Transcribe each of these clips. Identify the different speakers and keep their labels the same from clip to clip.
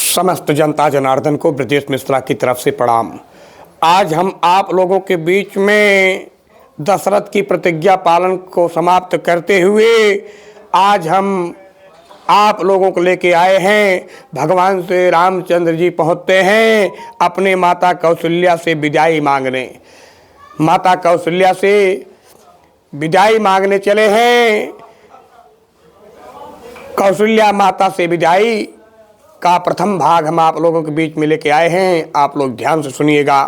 Speaker 1: समस्त जनता जनार्दन को ब्रजेश मिश्रा की तरफ से प्रणाम। आज हम आप लोगों के बीच में दशरथ की प्रतिज्ञा पालन को समाप्त करते हुए आज हम आप लोगों को लेके आए हैं। भगवान श्री रामचंद्र जी पहुँचते हैं अपने माता कौशल्या से विदाई मांगने। माता कौशल्या से विदाई मांगने चले हैं। कौशल्या माता से विदाई का प्रथम भाग हम आप लोगों के बीच में लेके आए हैं। आप लोग ध्यान से सुनिएगा।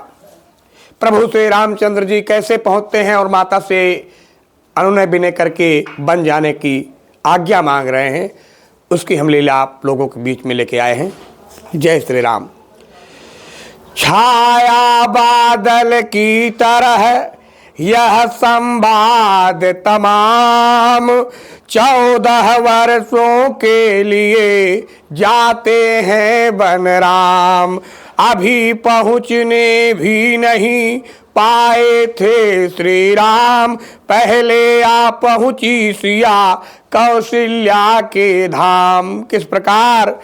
Speaker 1: प्रभु श्री रामचंद्र जी कैसे पहुंचते हैं और माता से अनुनय विनय करके बन जाने की आज्ञा मांग रहे हैं, उसकी हम लीला आप लोगों के बीच में लेके आए हैं। जय श्री राम। छाया बादल की तरह यह संवाद तमाम 14 वर्षों के लिए जाते हैं बनराम। अभी पहुँचने भी नहीं पाए थे श्री राम, पहले आ पहुँची सिया कौशल्या के धाम। किस प्रकार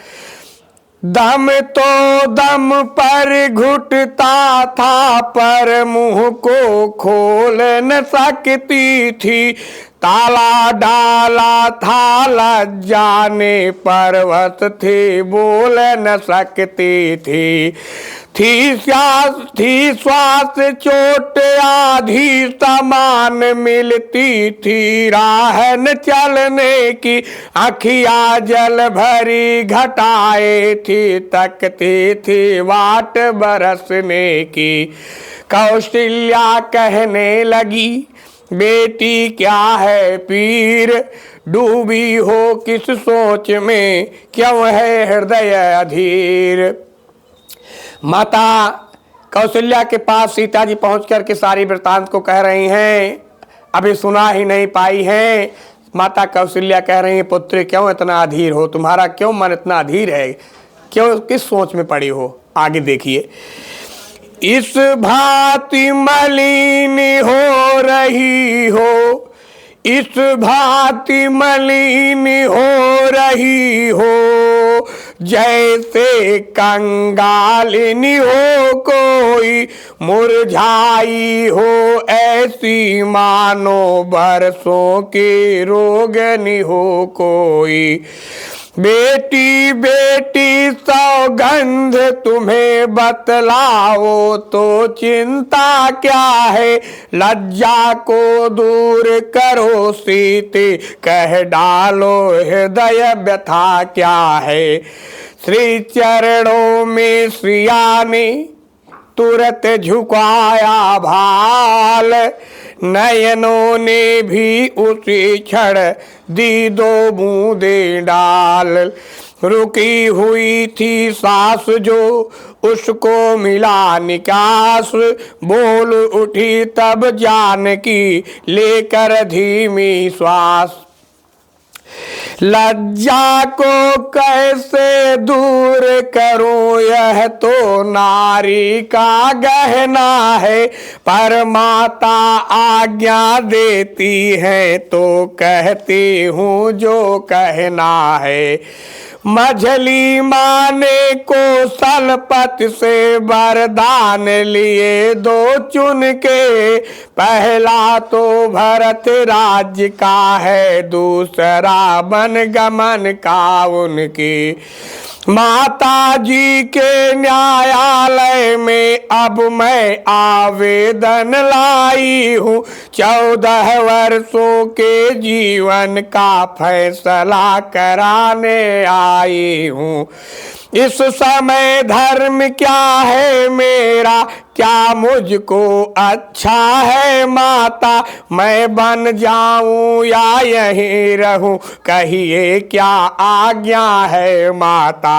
Speaker 1: दम तो दम पर घुटता था पर मुंह को खोल न सकती थी। ताला डाला था लज्जा ने परवश थे बोल न सकती थी। थी श्वास चोट आधी समान मिलती थी। राह न चलने की आँखियाँ जल भरी घटाए थी। तकती थी वाट बरसने की। कौशल्या कहने लगी बेटी क्या है पीर, डूबी हो किस सोच में क्यों है हृदय अधीर। माता कौशल्या के पास सीता जी पहुँच कर के सारी वृतांत को कह रही हैं। अभी सुना ही नहीं पाई हैं। माता कौशल्या कह रही हैं पुत्र क्यों इतना अधीर हो, तुम्हारा क्यों मन इतना अधीर है, क्यों किस सोच में पड़ी हो। आगे देखिए। इस भांति मलिन हो रही हो, इस भांति मलिन हो रही हो, जैसे कंगालिनी हो कोई मुरझाई हो। ऐसी मानो बरसों के रोगनी हो कोई। बेटी बेटी सौगंध तुम्हें बतलाओ तो चिंता क्या है। लज्जा को दूर करो सीते कह डालो हृदय व्यथा क्या है। श्री चरणों में श्रिया ने तुरंत झुकाया भाल। नयनों ने भी उसी क्षण दी 2 बूंदे डाल। रुकी हुई थी सांस जो उसको मिला निकास। बोल उठी तब जानकी लेकर धीमी श्वास। लज्जा को कैसे दूर करूं यह तो नारी का गहना है। पर माता आज्ञा देती है तो कहती हूँ जो कहना है। मझली माने को सलपत से वरदान लिए 2 चुन के। पहला तो भरत राज्य का है, दूसरा वन गमन का उनकी। माता जी के न्यायालय में अब मैं आवेदन लाई हूँ। 14 वर्षों के जीवन का फैसला कराने आई हूँ। इस समय धर्म क्या है मेरा, क्या मुझको अच्छा है माता। मैं बन जाऊं या यहीं रहूं, कहिए क्या आज्ञा है माता।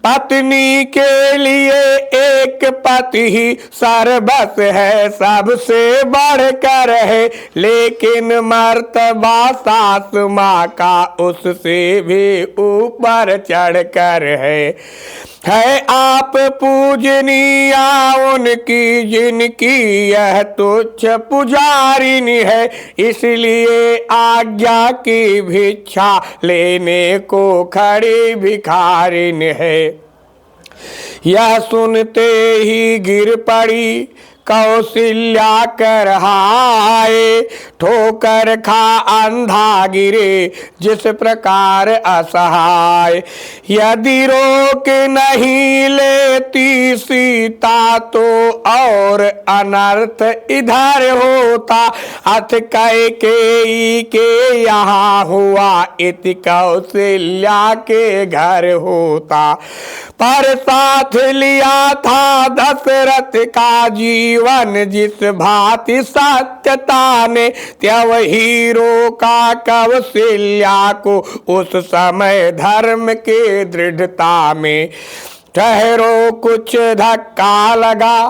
Speaker 1: पत्नी के लिए एक पति ही सर्वस्व है, सबसे बढ़कर है। लेकिन मर्तबा सास माँ का उससे भी ऊपर चढ़कर है आप पूजनीया उनकी जिनकी यह तुच्छ पुजारिनी है। इसलिए आज्ञा की भिक्षा लेने को खड़ी भिखारिन है। यह सुनते ही गिर पड़ी कौशल्या करहाए, ठोकर खा अंधा गिरे जिस प्रकार असहाय। यदि रोक नहीं लेती सीता तो और अनर्थ इधर होता, अथ कैकेयी के यहाँ हुआ इति कौशल्या के घर होता। पर साथ लिया था दशरथ का जीवन, जिस भांति सत्यता ने त्यव ही रोका कौशल्या को उस समय धर्म के दृढ़ता में। ठहरो कुछ धक्का लगा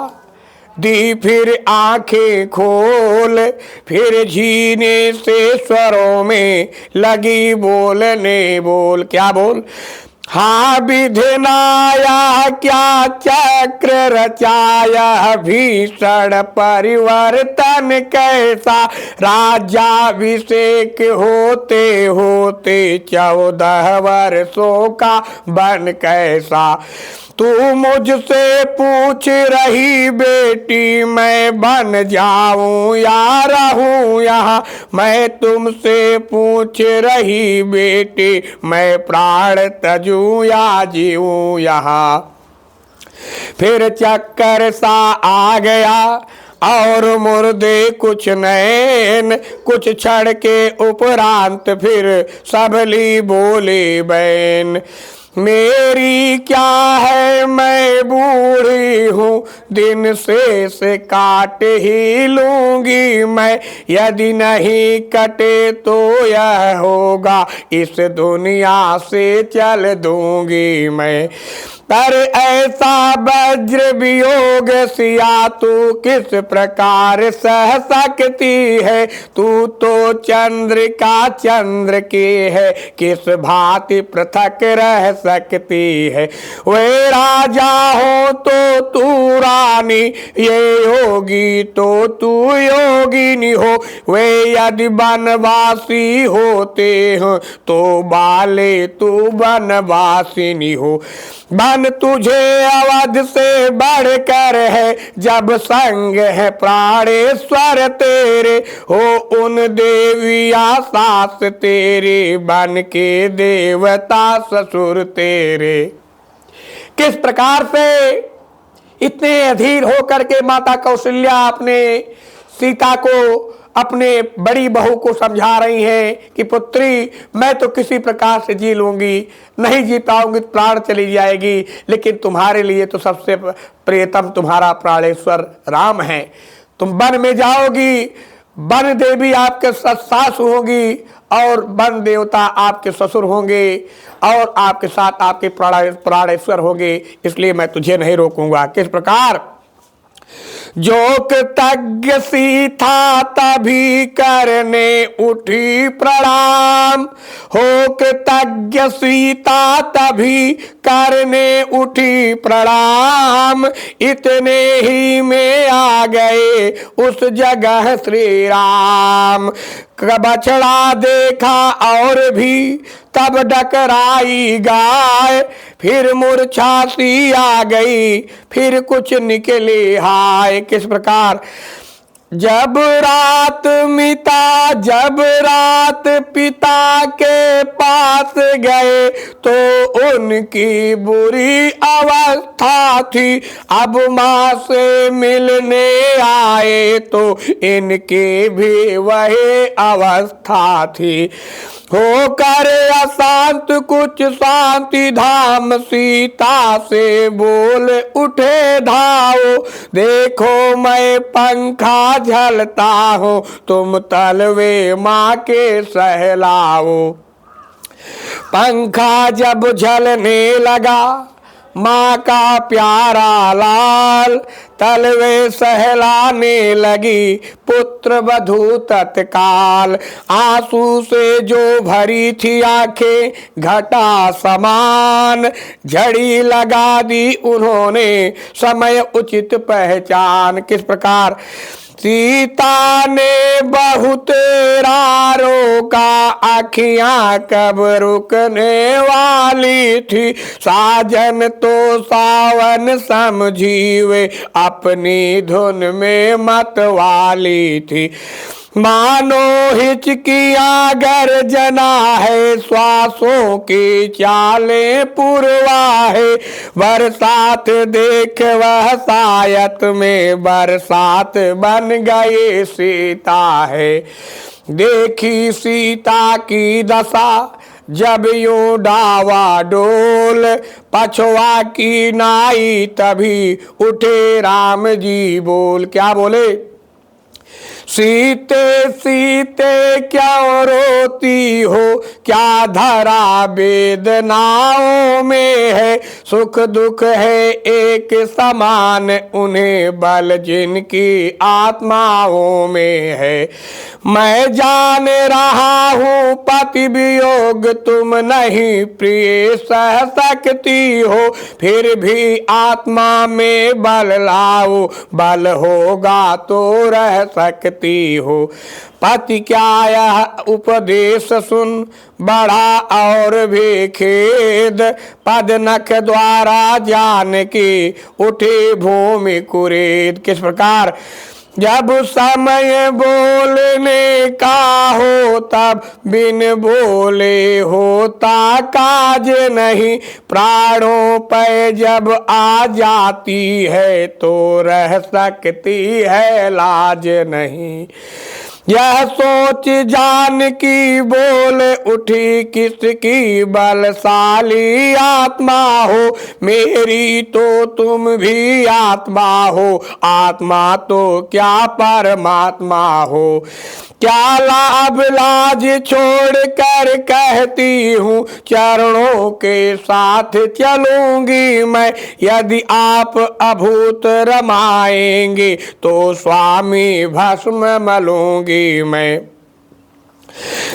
Speaker 1: दी फिर आंखें खोल, फिर झीने से स्वरों में लगी बोलने बोल। क्या बोल? हाँ विधिनाया क्या चक्र रचाया, भीषण परिवर्तन कैसा, राज्याभिषेक होते होते 14 वर्षों का बन कैसा। तू मुझसे पूछ रही बेटी मैं बन जाऊं या रहूं यहाँ, मैं तुमसे पूछ रही बेटी मैं प्राण तजूं या जीऊं यहाँ। फिर चक्कर सा आ गया और मुर्दे कुछ नैन, कुछ क्षण के उपरांत फिर सबली बोले बैन। मेरी क्या है मैं बूढ़ी हूँ, दिन से काट ही लूंगी मैं, यदि नहीं कटे तो यह होगा इस दुनिया से चल दूंगी मैं। पर ऐसा वज्र वियोग सिया तू किस प्रकार सह सकती है, तू तो चंद्र का चंद्र के है, किस भांति पृथक रह सकती है। वे राजा हो तो तू रानी, ये योगी तो तू योगिनी हो, वे यदि वनवासी होते हो तो बाले तू वनवासिनी हो। बन तुझे अवध से बढ़कर है, जब संग है प्राणेश्वर तेरे, हो उन देविया सास तेरे, बन के देवता ससुर तेरे। किस प्रकार से इतने अधीर होकर के माता कौशल्या अपने सीता को अपने बड़ी बहू को समझा रही हैं कि पुत्री मैं तो किसी प्रकार से जी लूंगी, नहीं जी पाऊंगी प्राण चली जाएगी, लेकिन तुम्हारे लिए तो सबसे प्रियतम तुम्हारा प्राणेश्वर राम है। तुम वन में जाओगी, वन देवी आपके सास होगी और वन देवता आपके ससुर होंगे और आपके साथ आपके प्राणेश्वर होंगे, इसलिए मैं तुझे नहीं रोकूंगा। किस प्रकार? जो कृतज्ञ सी था तभी करने उठी प्रणाम, हो कृतज्ञ सीता तभी करने उठी प्रणाम, इतने ही में आ गए उस जगह श्री राम। बछड़ा देखा और भी तब डकराई गाय, फिर मूर्छा सी आ गई फिर कुछ निकले हाय। किस प्रकार? जब रात मिता जब रात पिता के पास गए तो उनकी बुरी अवस्था थी, अब माँ से मिलने आए तो इनकी भी वही अवस्था थी। होकर अशांत कुछ शांति धाम सीता से बोल उठे धाओ, देखो मैं पंखा झलता हूँ तुम तलवे माँ के सहलाओ। पंखा जब झलने लगा माँ का प्यारा लाल, तलवे सहलाने लगी पुत्र वधू तत्काल। आंसू से जो भरी थी आंखें घटा समान, झड़ी लगा दी उन्होंने समय उचित पहचान। किस प्रकार? सीता ने बहुत रोका, आँखियाँ कब रुकने वाली थी। साजन तो सावन समझी वे, अपनी धुन में मत वाली थी। मानो हिचकियाँ गर्जना है, श्वासों की चालें पुरवा है। बरसात देख वह सायत में, बरसात बन गई सीता है। देखी सीता की दशा जब यूं डावा डोल, पछवा की नाई तभी उठे राम जी बोल। क्या बोले? सीते सीते क्यों रोती हो, क्या धरा वेदनाओं में है। सुख दुख है एक समान उन्हें, बल जिनकी आत्माओं में है। मैं जान रहा हूँ पति वियोग तुम नहीं प्रिय सह सकती हो, फिर भी आत्मा में बल लाओ, बल होगा तो रह सकती हो। पति क्या यह उपदेश सुन बढ़ा और भी खेद, पद नख द्वारा जान की उठे भूमि कुरेद। किस प्रकार? जब समय बोलने का हो तब बिन बोले होता काज नहीं। प्राणों पर जब आ जाती है तो रह सकती है लाज नहीं। यह सोच जान की बोल उठी, किसकी बलशाली आत्मा हो। मेरी तो तुम भी आत्मा हो, आत्मा तो क्या परमात्मा हो। क्या लाभ लाज छोड़ कर कहती हूँ, चरणों के साथ चलूंगी मैं। यदि आप अभूत रमाएंगे तो स्वामी भस्म मलूंगी मैं।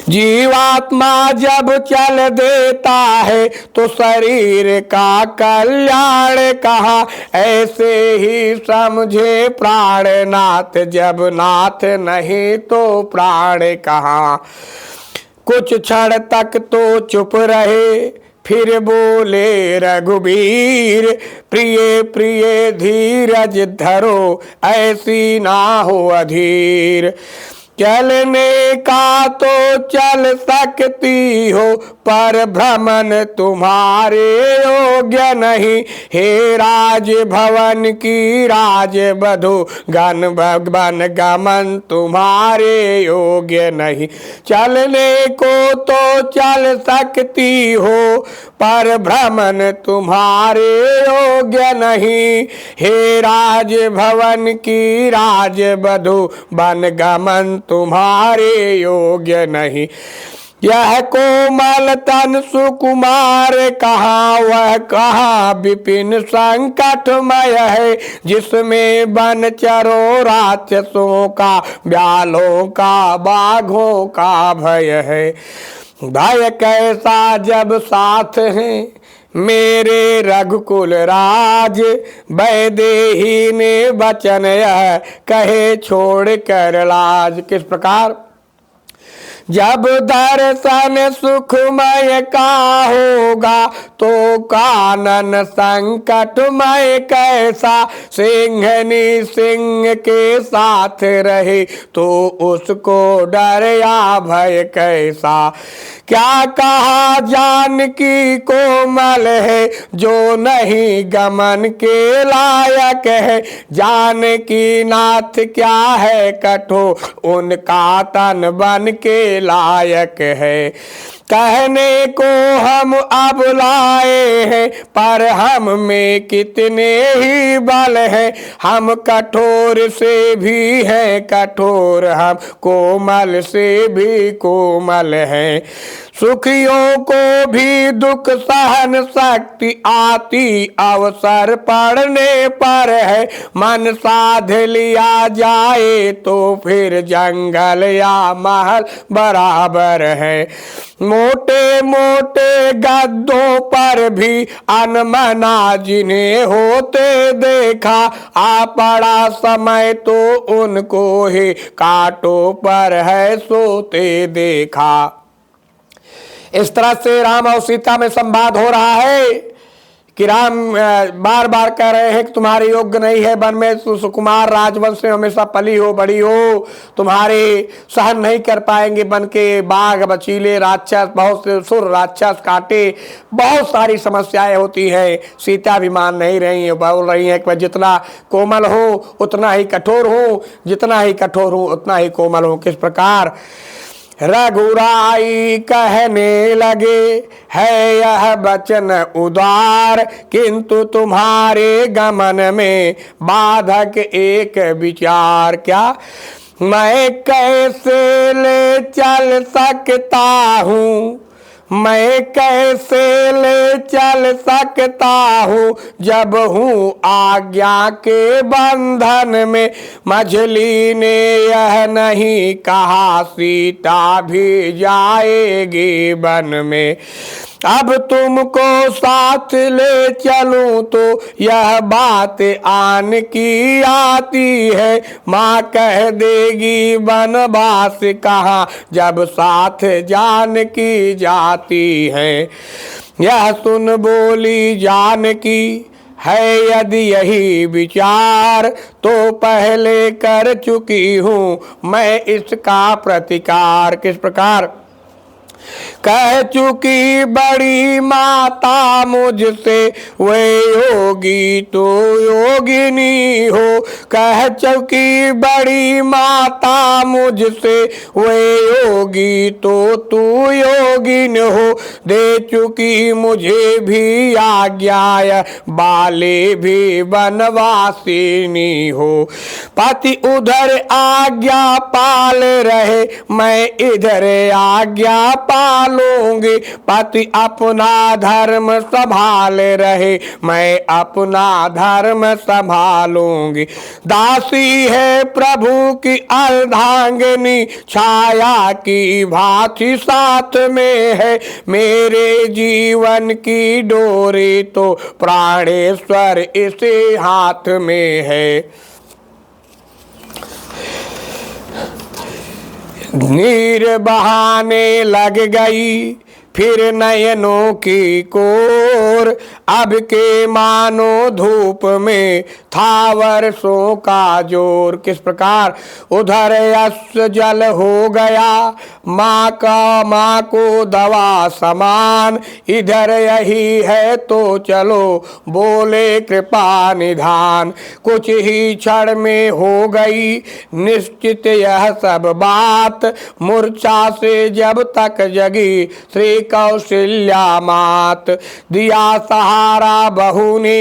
Speaker 1: जीवात्मा जब चल देता है तो शरीर का कल्याण कहा, ऐसे ही समझे प्राणनाथ, जब नाथ नहीं तो प्राण कहा। कुछ क्षण तक तो चुप रहे, फिर बोले रघुबीर, प्रिय प्रिय धीरज धरो, ऐसी ना हो अधीर। चलने का तो चल सकती हो, पर भ्रमण तुम्हारे योग्य नहीं। हे राज भवन की राज बधू, गन भगवन गमन तुम्हारे योग्य नहीं। चलने को तो चल सकती हो, पर भ्रमण तुम्हारे योग्य नहीं। हे राज भवन की राज बधू, वन गमन तुम्हारे योग्य नहीं। यह कोमल तन सुकुमार कहाँ, वह कहाँ विपिन संकटमय है। जिसमें वन चरो राक्षसों का, ब्यालों का बाघों का भय है। भय कैसा जब साथ हैं मेरे रघुकुल राज, वैदेही ने वचन यह कहे छोड़ कर लाज। किस प्रकार? जब दर्शन सुखमय का होगा तो कानन संकटमय कैसा। सिंहनी सिंह के साथ रहे तो उसको डर या भय कैसा। क्या कहा जानकी कोमल है, जो नहीं गमन के लायक है। जानकी नाथ क्या है कठोर, उनका तन बन के लायक है। कहने को हम अब लाए हैं, पर हम में कितने ही बल है। हम कठोर से भी हैं कठोर, हम कोमल से भी कोमल हैं। सुखियों को भी दुख सहन शक्ति आती, अवसर पड़ने पर है। मन साध लिया जाए तो फिर जंगल या महल बराबर है। मोटे मोटे गद्दों पर भी अनमना जिन्हें होते देखा, आ पड़ा समय तो उनको ही कांटों पर है सोते देखा। इस तरह से राम और सीता में संवाद हो रहा है कि राम बार बार कह रहे हैं कि तुम्हारे योग्य नहीं है वन में, सुकुमार राजवंश में हमेशा पली हो बड़ी हो, तुम्हारे सहन नहीं कर पाएंगे वन के बाघ बचीले राक्षस, बहुत से सुर राक्षस काटे, बहुत सारी समस्याएं होती हैं। सीता भी मान नहीं रही है, बोल रही हैं कि मैं जितना कोमल हूँ उतना ही कठोर हूँ, जितना ही कठोर हूँ उतना ही कोमल हूँ। किस प्रकार रघुराई कहने लगे, है यह वचन उदार, किंतु तुम्हारे गमन में बाधक एक विचार। क्या मैं कैसे ले चल सकता हूँ, मैं कैसे ले चल सकता हूँ, जब हूँ आज्ञा के बंधन में। मछली ने यह नहीं कहा सीता भी जाएगी वन में। अब तुमको साथ ले चलूं तो यह बात आन की आती है, माँ कह देगी वनवास कहाँ जब साथ जान की जाती है। यह सुन बोली जानकी, है यदि यही विचार, तो पहले कर चुकी हूँ मैं इसका प्रतिकार। किस प्रकार कह चुकी बड़ी माता मुझसे, वे योगी तो योगिनी हो। कह चुकी बड़ी माता मुझसे, वे योगी तो तू योगिन हो। दे चुकी मुझे भी आज्ञा, बाले भी वनवासिनी हो। पति उधर आज्ञा पाल रहे, मैं इधर आज्ञा पालूंगी। पति अपना धर्म संभाल रहे, मैं अपना धर्म संभालूंगी। दासी है प्रभु की अर्धांगिनी, छाया की भांति साथ में है। मेरे जीवन की डोरी तो प्राणेश्वर इसी हाथ में है। नीर बहाने लग गई फिर नयनों की कोर, अब के मानो धूप में था वर्षों का जोर। किस प्रकार उधर यश जल हो गया, माँ को दवा समान। इधर यही है तो चलो बोले कृपा निधान। कुछ ही क्षण में हो गई निश्चित यह सब बात, मूर्छा से जब तक जगी श्री कौशल्या मात। दिया सहारा बहू ने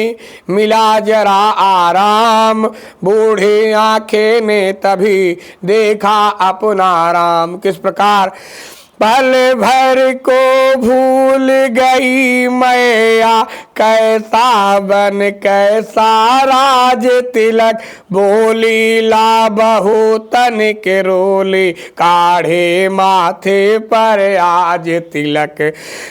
Speaker 1: मिला जरा आराम, बूढ़ी आंखें ने तभी देखा अपना राम। किस प्रकार पल भर को भूल गई मैया, कैसा बन कैसा राज तिलक। बोली ला बहू तनिक रोली, काढ़े माथे पर आज तिलक।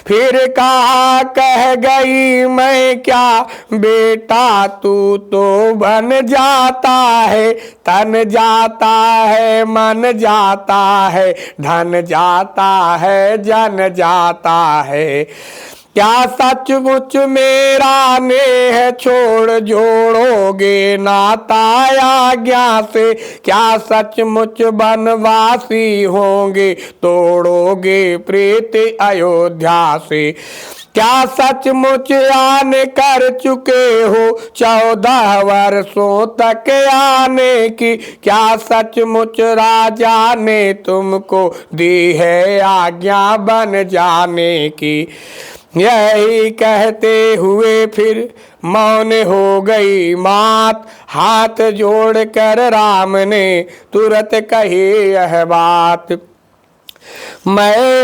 Speaker 1: फिर कहा कह गई मैं क्या, बेटा तू तो बन जाता है। तन जाता है मन जाता है, धन जाता है जन जाता है। क्या सचमुच मेरा नेह छोड़ जोड़ोगे नाता आज्ञा से। क्या सचमुच वनवासी होंगे तोड़ोगे प्रीत अयोध्या से। क्या सचमुच आने कर चुके हो 14 वर्षों तक आने की। क्या सचमुच राजा ने तुमको दी है आज्ञा बन जाने की। यही कहते हुए फिर मौन हो गई मात, हाथ जोड़कर राम ने तुरंत कही यह बात। मैं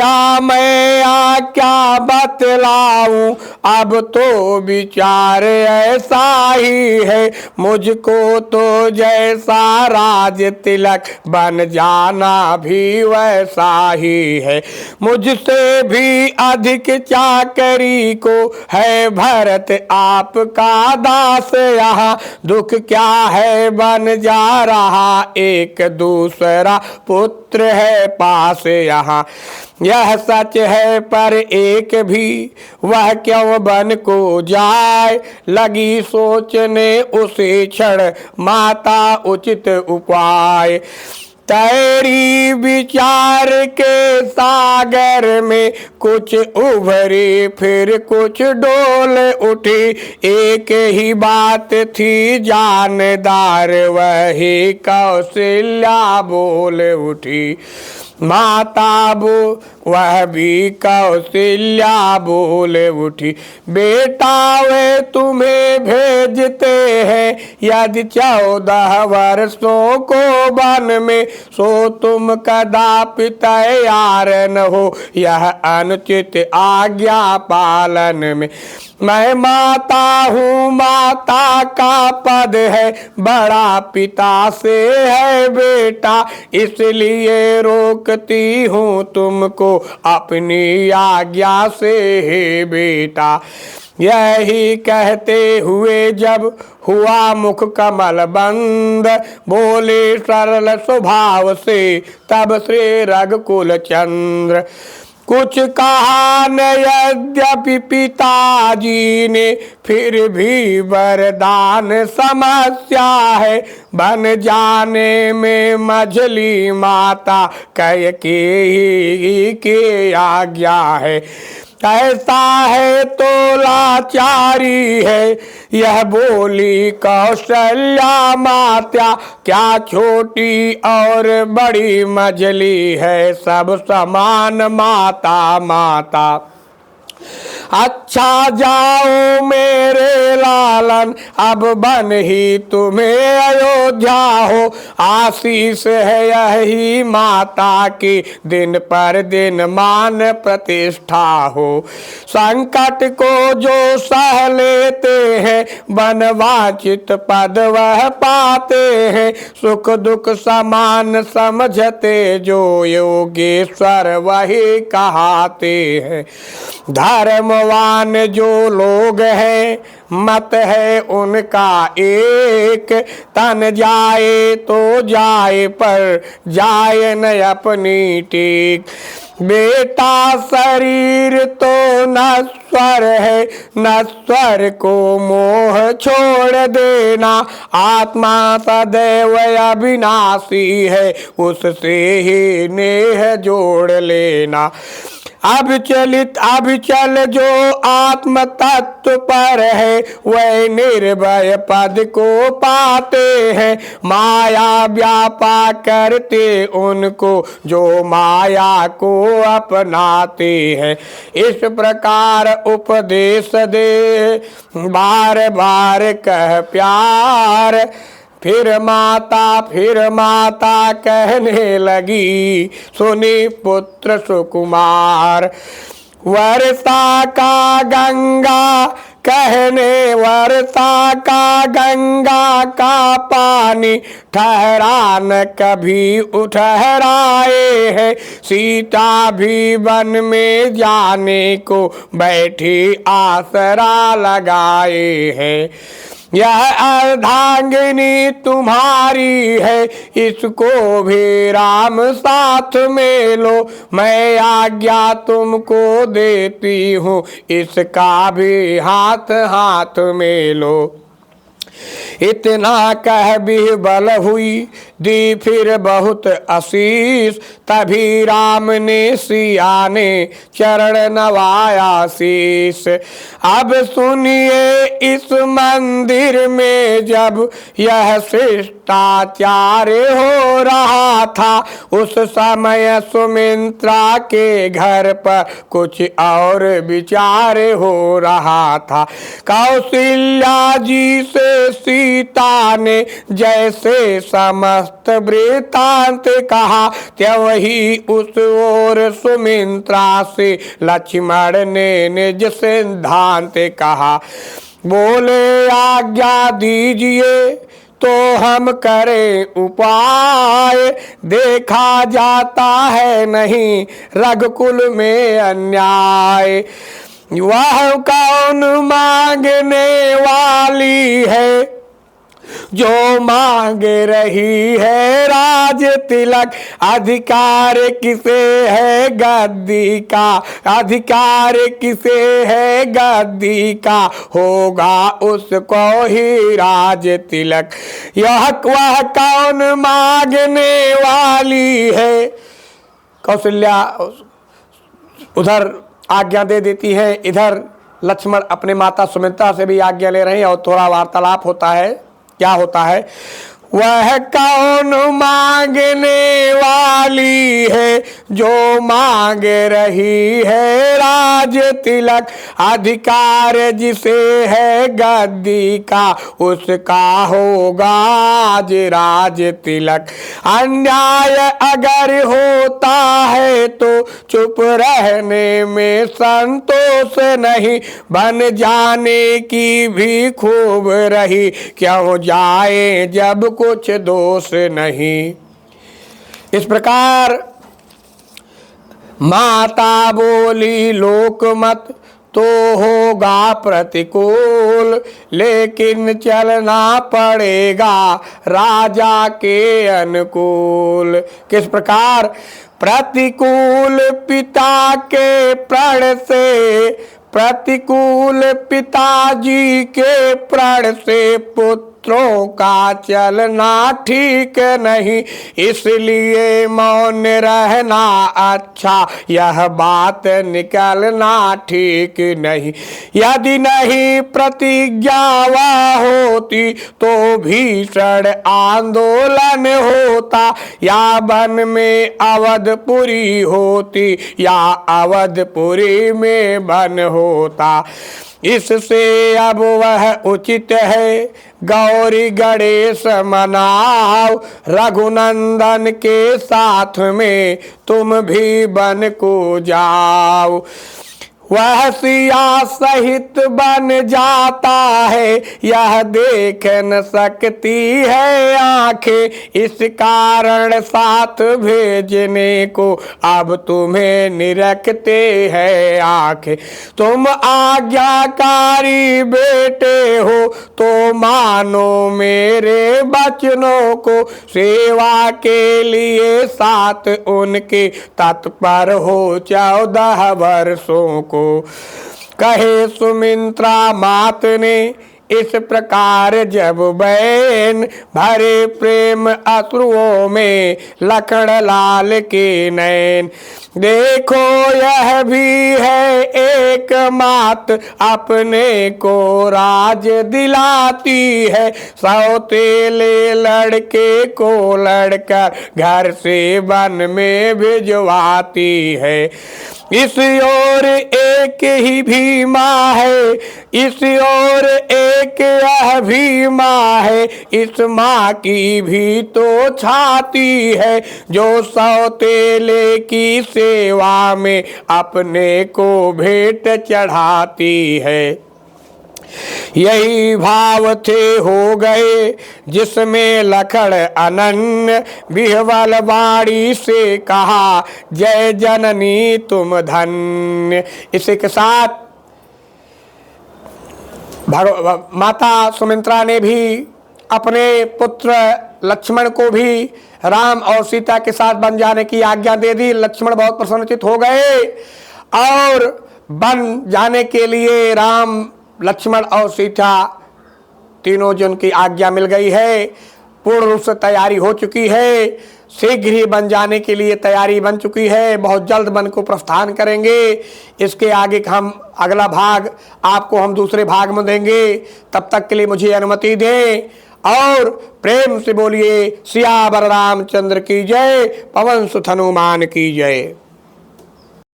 Speaker 1: क्या बतलाऊं, अब तो विचार ऐसा ही है, मुझको तो जैसा राज तिलक बन जाना भी वैसा ही है। मुझसे भी अधिक चाकरी को है भरत आपका दास, यहाँ दुख क्या है बन जा रहा, एक दूसरा पुत्र है पास यहाँ। यह सच है पर एक भी वह क्यों बन को जाए, लगी सोचने उसी क्षण माता उचित उपाय। तैरी विचार के सागर में कुछ उभरी फिर कुछ डोल उठी, एक ही बात थी जानदार वही कौशल्या बोल उठी। माता वह भी कौशल्या बोल उठी, बेटा वे तुम्हें भेजते हैं यदि 14 वर्षों को वन में, सो तुम कदापि तैयार न हो यह अनुचित आज्ञा पालन में। मैं माता हूँ, माता का पद है बड़ा, पिता से है बेटा, इसलिए रोकती हूँ तुमको अपनी आज्ञा से हे बेटा। यही कहते हुए जब हुआ मुख कमल बंद, बोले सरल स्वभाव से तब श्री रघुकुल चंद्र। कुछ कहा न यद्यपि पिताजी ने, फिर भी वरदान समस्या है, बन जाने में मझली माता कैकेयी की आज्ञा है। ऐसा है तो लाचारी है यह बोली कौशल्या माता, क्या छोटी और बड़ी मझली है सब समान माता माता। अच्छा जाओ मेरे लालन, अब बन ही तुम्हें अयोध्या हो, आशीष है यही माता की दिन पर दिन मान प्रतिष्ठा हो। संकट को जो सह लेते हैं वनवांछित पद वह पाते हैं, सुख दुख समान समझते जो योगेश्वर वही कहाते हैं। धर्मवान जो लोग हैं मत है उनका एक, तन जाए तो जाए पर जाए न अपनी टेक। बेटा शरीर तो नश्वर है, नश्वर को मोह छोड़ देना, आत्मा सदैव अविनाशी है उससे ही नेह जोड़ लेना। अब चल जो आत्म तत्व पर है वह निर्भय पद को पाते हैं, माया व्यापा करते उनको जो माया को अपनाते हैं। इस प्रकार उपदेश दे बार बार कह प्यार, फिर माता कहने लगी सुनी पुत्र सुकुमार। वर्षा का गंगा का पानी ठहरा न कभी उठहराए है, सीता भी वन में जाने को बैठी आसरा लगाए है। यह अर्धांगिनी तुम्हारी है इसको भी राम साथ में लो, मैं आज्ञा तुमको देती हूँ इसका भी हाथ हाथ में लो। इतना कह बिहबल हुई दी फिर बहुत आशीष, तभी राम ने सिया ने चरण नवाया शीश। अब सुनिए इस मंदिर में जब यह शिष्टाचार हो रहा था, उस समय सुमित्रा के घर पर कुछ और विचार हो रहा था। कौशल्या जी से सीता ने जैसे समस्त समस्त वृत्तांत कहा। त्योही उस ओर सुमित्रा से लक्ष्मण ने निज सिद्धांत कहा। बोले आज्ञा दीजिए तो हम करें उपाय, देखा जाता है नहीं रघुकुल में अन्याय। वह कौन मांगने वाली है जो मांग रही है राज तिलक। अधिकार किसे है गद्दी का, अधिकार किसे है गद्दी का, होगा उसको ही राज तिलक। यह वह कौन मांगने वाली है। कौशल्या उधर आज्ञा दे देती है, इधर लक्ष्मण अपने माता सुमित्रा से भी आज्ञा ले रहे हैं और थोड़ा वार्तालाप होता है। क्या होता है? वह कौन मांगने वाली है जो मांग रही है राज तिलक। अधिकार जिसे है गद्दी का, उसका होगा आज राज तिलक। अन्याय अगर होता है तो चुप रहने में संतोष नहीं, बन जाने की भी खूब रही, क्यों जाए जब कुछ दोष नहीं। इस प्रकार माता बोली लोकमत तो होगा प्रतिकूल, लेकिन चलना पड़ेगा राजा के अनुकूल। किस प्रकार? प्रतिकूल पिता के प्रण से, प्रतिकूल पिताजी के प्रण से पुत्रों का चलना ठीक नहीं, इसलिए मौन रहना अच्छा, यह बात निकलना ठीक नहीं। यदि नहीं प्रतिज्ञा वह होती तो भीषण आंदोलन होता, या वन में अवधपुरी होती या अवधपुरी में वन होता। इससे अब वह उचित है गौरी गणेश मनाओ, रघुनंदन के साथ में तुम भी वन को जाओ। वह सिया सहित बन जाता है, यह देख न सकती है आंखें, इस कारण साथ भेजने को अब तुम्हें निरखते हैं आंखें। तुम आज्ञाकारी बेटे हो तो मानो मेरे बचनों को, सेवा के लिए साथ उनके तत्पर हो 14 वर्षों को। कहे सुमित्रा मात ने इस प्रकार जब बैन, भरे प्रेम अश्रुओं में लखन लाल के नैन। देखो यह भी है एक मात अपने को राज दिलाती है, सौतेले लड़के को लड़कर घर से वन में भिजवाती है। इस ओर एक ही भी माँ है, इस ओर एक यह भी माँ है, इस माँ की भी तो छाती है, जो सौतेले की सेवा में अपने को भेंट चढ़ाती है। यही भाव थे हो गए जिसमें लखन अनन्य, विह्वल वाणी से कहा जय जननी तुम धन्य। इसी के साथ माता सुमित्रा ने भी अपने पुत्र लक्ष्मण को भी राम और सीता के साथ बन जाने की आज्ञा दे दी। लक्ष्मण बहुत प्रसन्नचित हो गए और बन जाने के लिए राम, लक्ष्मण और सीता तीनों जन की आज्ञा मिल गई है। पूर्ण रूप से तैयारी हो चुकी है, शीघ्र ही बन जाने के लिए तैयारी बन चुकी है। बहुत जल्द वन को प्रस्थान करेंगे। इसके आगे हम अगला भाग आपको हम दूसरे भाग में देंगे। तब तक के लिए मुझे अनुमति दें और प्रेम से बोलिए सियावर रामचंद्र की जय, पवन सुत हनुमान की जय।